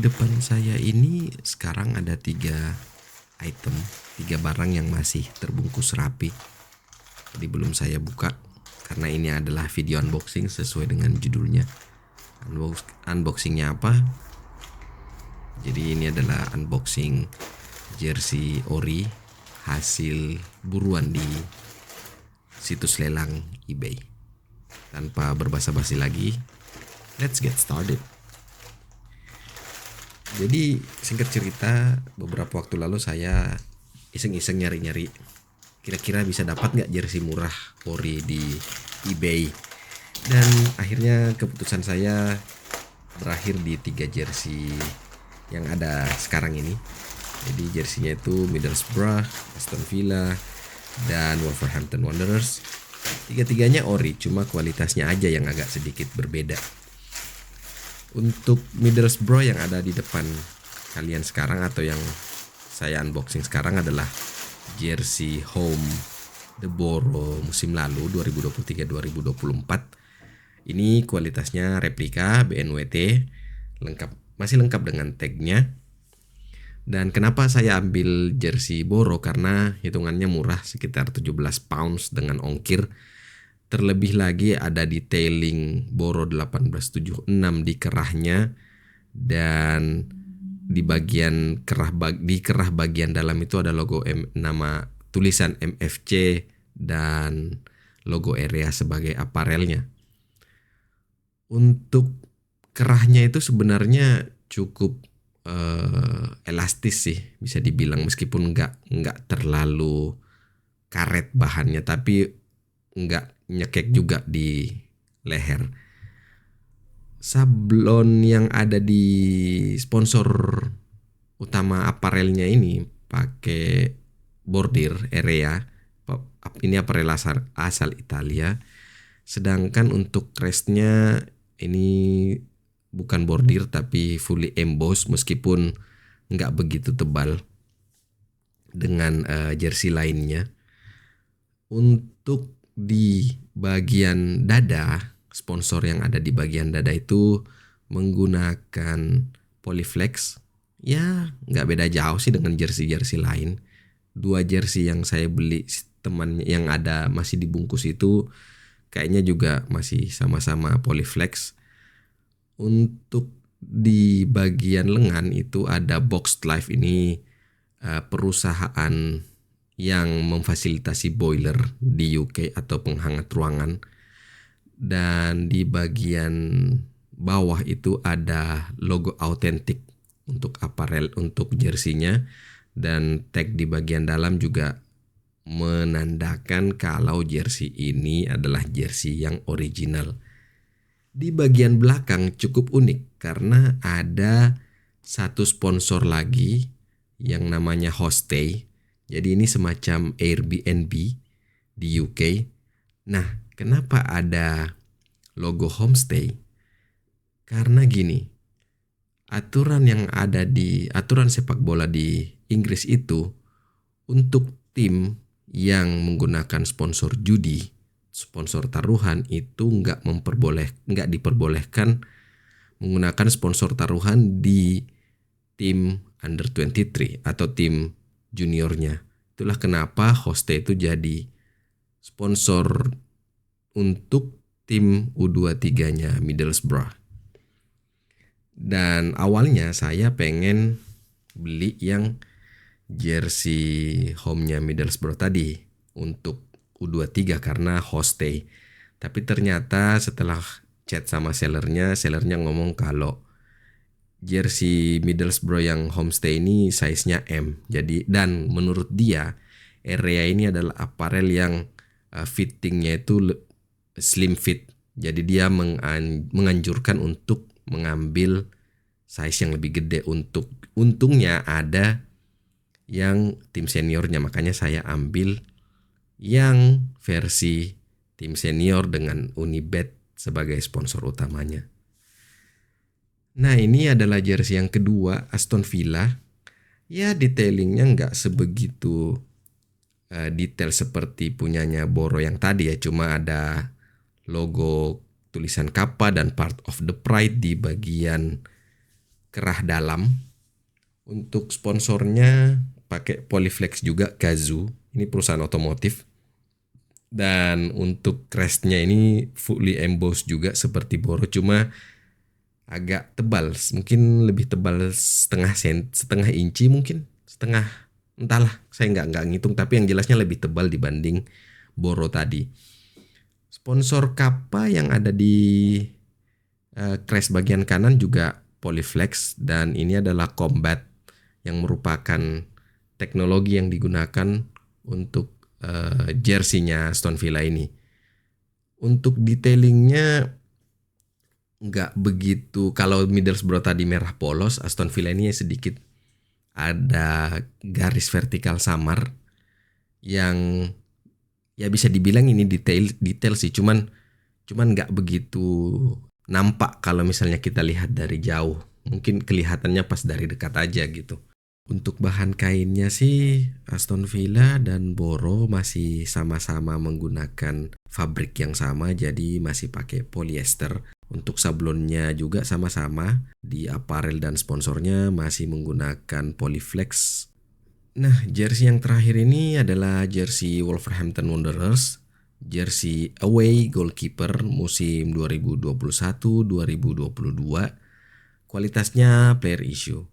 depan saya ini sekarang ada item, tiga barang yang masih terbungkus rapi. Jadi belum saya buka karena ini adalah video unboxing sesuai dengan judulnya. Unboxingnya apa? Jadi ini adalah unboxing jersey ori hasil buruan di situs lelang eBay. Tanpa berbasa-basi lagi, let's get started. Jadi singkat cerita, beberapa waktu lalu saya iseng-iseng nyari-nyari kira-kira bisa dapat nggak jersey murah ori di eBay. Dan akhirnya keputusan saya berakhir di 3 jersey yang ada sekarang ini. Jadi jersinya itu Middlesbrough, Aston Villa, dan Wolverhampton Wanderers. Tiga-tiganya ori, cuma kualitasnya aja yang agak sedikit berbeda. Untuk Middlesbrough yang ada di depan kalian sekarang atau yang saya unboxing sekarang adalah jersey home The Borough musim lalu 2023-2024. Ini kualitasnya replika BNWT, masih lengkap dengan tagnya. Dan kenapa saya ambil jersey Borough? Karena hitungannya murah, sekitar 17 pounds dengan ongkir. Terlebih lagi ada detailing Borough 1876 di kerahnya, dan di bagian kerah bagian dalam itu ada logo nama tulisan MFC dan logo area sebagai aparelnya. Untuk kerahnya itu sebenarnya cukup elastis sih bisa dibilang, meskipun nggak terlalu karet bahannya, tapi nggak nyekek juga di leher. Sablon yang ada di sponsor utama aparelnya ini pakai bordir area. Ini aparel asal Italia. Sedangkan untuk crestnya ini bukan bordir tapi fully embossed, meskipun nggak begitu tebal dengan jersey lainnya. Untuk di bagian dada, sponsor yang ada di bagian dada itu menggunakan Polyflex. Ya nggak beda jauh sih dengan jersey-jersey lain. 2 jersey yang saya beli temannya yang ada masih dibungkus itu kayaknya juga masih sama-sama Polyflex. Untuk di bagian lengan itu ada Boxed Life, ini perusahaan yang memfasilitasi boiler di UK atau penghangat ruangan. Dan di bagian bawah itu ada logo autentik untuk aparel, untuk jersinya, dan tag di bagian dalam juga menandakan kalau jersey ini adalah jersey yang original. Di bagian belakang cukup unik karena ada satu sponsor lagi yang namanya Hostay. Jadi ini semacam Airbnb di UK. Nah, kenapa ada logo homestay? Karena gini, aturan sepak bola di Inggris itu, untuk tim yang menggunakan sponsor judi, sponsor taruhan itu nggak diperbolehkan menggunakan sponsor taruhan di tim under 23 atau tim juniornya. Itulah kenapa Hostay itu jadi sponsor untuk tim U23-nya Middlesbrough. Dan awalnya saya pengen beli yang jersey home-nya Middlesbrough tadi untuk U23 karena Hostay. Tapi ternyata setelah chat sama sellernya ngomong kalau jersey Middlesbrough yang homestay ini size-nya M. Jadi, dan menurut dia area ini adalah aparel yang fittingnya itu slim fit. Jadi dia menganjurkan untuk mengambil size yang lebih gede. Untungnya ada yang tim seniornya, makanya saya ambil yang versi tim senior dengan Unibet sebagai sponsor utamanya. Nah, ini adalah jersey yang kedua, Aston Villa. Ya, detailingnya nggak sebegitu detail seperti punyanya Borough yang tadi ya. Cuma ada logo tulisan Kappa dan Part of the Pride di bagian kerah dalam. Untuk sponsornya pakai Polyflex juga, Gazoo. Ini perusahaan otomotif. Dan untuk crestnya ini fully embossed juga seperti Boro, cuma agak tebal, mungkin lebih tebal setengah inci mungkin, setengah, entahlah, saya nggak ngitung, tapi yang jelasnya lebih tebal dibanding Boro tadi. Sponsor Kappa yang ada di crest bagian kanan juga Polyflex, dan ini adalah Combat yang merupakan teknologi yang digunakan untuk jersey-nya Aston Villa ini. Untuk detailingnya nggak begitu, kalau Middlesbrough tadi merah polos, Aston Villa ini sedikit ada garis vertikal samar yang ya bisa dibilang ini detail sih, cuman nggak begitu nampak kalau misalnya kita lihat dari jauh. Mungkin kelihatannya pas dari dekat aja gitu. Untuk bahan kainnya sih Aston Villa dan Boro masih sama-sama menggunakan fabrik yang sama, jadi masih pakai polyester. Untuk sablonnya juga sama-sama, di aparel dan sponsornya masih menggunakan Polyflex. Nah, jersey yang terakhir ini adalah jersey Wolverhampton Wanderers, jersey away goalkeeper musim 2021-2022. Kualitasnya player issue.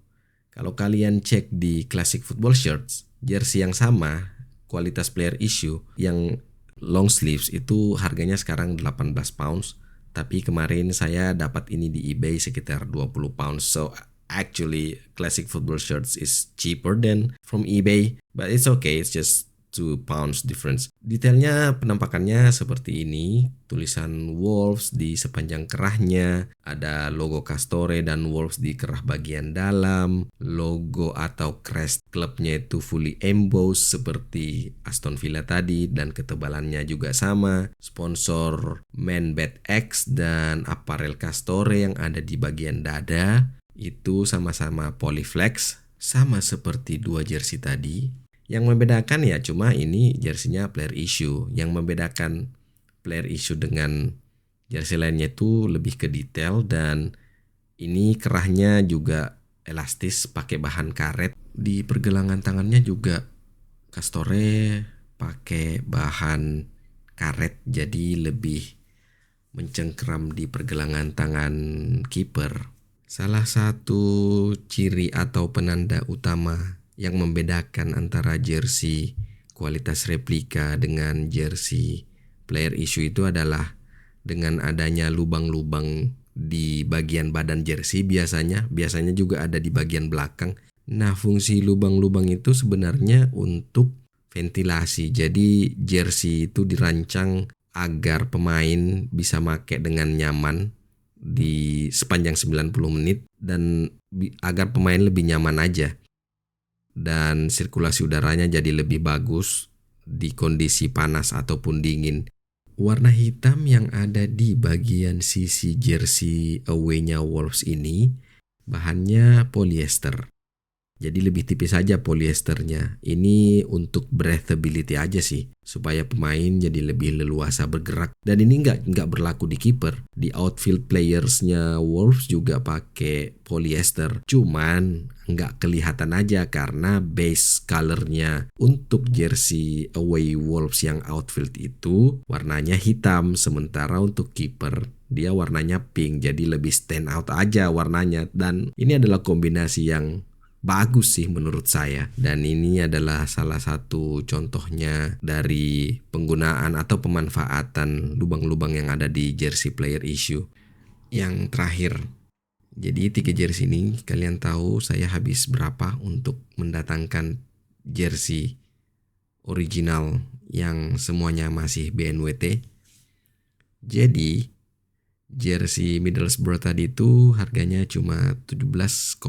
Kalau kalian cek di Classic Football Shirts, jersey yang sama, kualitas player issue, yang long sleeves itu harganya sekarang 18 pounds. Tapi kemarin saya dapat ini di eBay sekitar 20 pounds. So actually Classic Football Shirts is cheaper than from eBay. But it's okay, it's just 2 pounds difference. Detailnya penampakannya seperti ini. Tulisan Wolves di sepanjang kerahnya. Ada logo Castore dan Wolves di kerah bagian dalam. Logo atau crest klubnya itu fully embossed seperti Aston Villa tadi, dan ketebalannya juga sama. Sponsor Manbet X dan aparel Castore yang ada di bagian dada itu sama-sama Polyflex, sama seperti dua jersey tadi. Yang membedakan ya cuma ini jersinya player issue. Yang membedakan player issue dengan jersey lainnya itu lebih ke detail, dan ini kerahnya juga elastis pakai bahan karet. Di pergelangan tangannya juga Castore pakai bahan karet, jadi lebih mencengkram di pergelangan tangan kiper. Salah satu ciri atau penanda utama yang membedakan antara jersey kualitas replika dengan jersey player issue itu adalah dengan adanya lubang-lubang di bagian badan jersey, biasanya juga ada di bagian belakang. Nah, fungsi lubang-lubang itu sebenarnya untuk ventilasi. Jadi jersey itu dirancang agar pemain bisa pakai dengan nyaman di sepanjang 90 menit dan agar pemain lebih nyaman aja. Dan sirkulasi udaranya jadi lebih bagus di kondisi panas ataupun dingin. Warna hitam yang ada di bagian sisi jersey away-nya Wolves ini bahannya polyester. Jadi lebih tipis aja polyesternya. Ini untuk breathability aja sih, supaya pemain jadi lebih leluasa bergerak. Dan ini nggak berlaku di kiper. Di outfield playersnya Wolves juga pakai polyester. Cuman nggak kelihatan aja karena base colornya untuk jersey away Wolves yang outfield itu warnanya hitam. Sementara untuk kiper dia warnanya pink. Jadi lebih stand out aja warnanya. Dan ini adalah kombinasi yang bagus sih menurut saya, dan ini adalah salah satu contohnya dari penggunaan atau pemanfaatan lubang-lubang yang ada di jersey player issue. Yang terakhir, jadi 3 jersey ini kalian tahu saya habis berapa untuk mendatangkan jersey original yang semuanya masih BNWT. Jadi jersey Middlesbrough tadi itu harganya cuma 17,71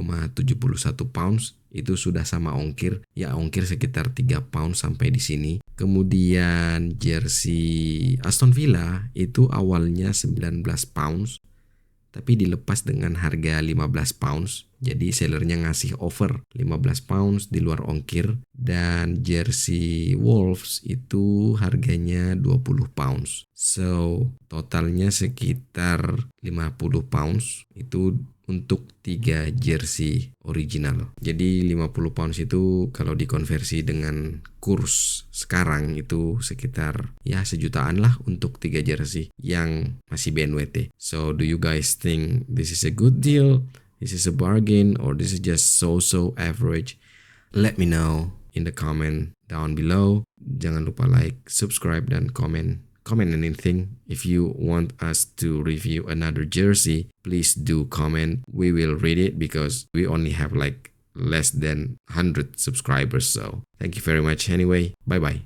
pounds. Itu sudah sama ongkir. Ya ongkir sekitar 3 pounds sampai di sini. Kemudian jersey Aston Villa itu awalnya 19 pounds. Tapi dilepas dengan harga 15 pounds. Jadi sellernya ngasih offer 15 pounds di luar ongkir dan jersey Wolves itu harganya 20 pounds. So, totalnya sekitar 50 pounds itu untuk 3 jersey original. Jadi 50 pounds itu kalau dikonversi dengan kurs sekarang itu sekitar ya sejutaan lah untuk 3 jersey yang masih BNWT. So, do you guys think this is a good deal? This is a bargain or this is just so average? Let me know in the comment down below. Jangan lupa like, subscribe, dan comment anything. If you want us to review another jersey, please do comment. We will read it because we only have like less than 100 subscribers. So thank you very much anyway. Bye bye.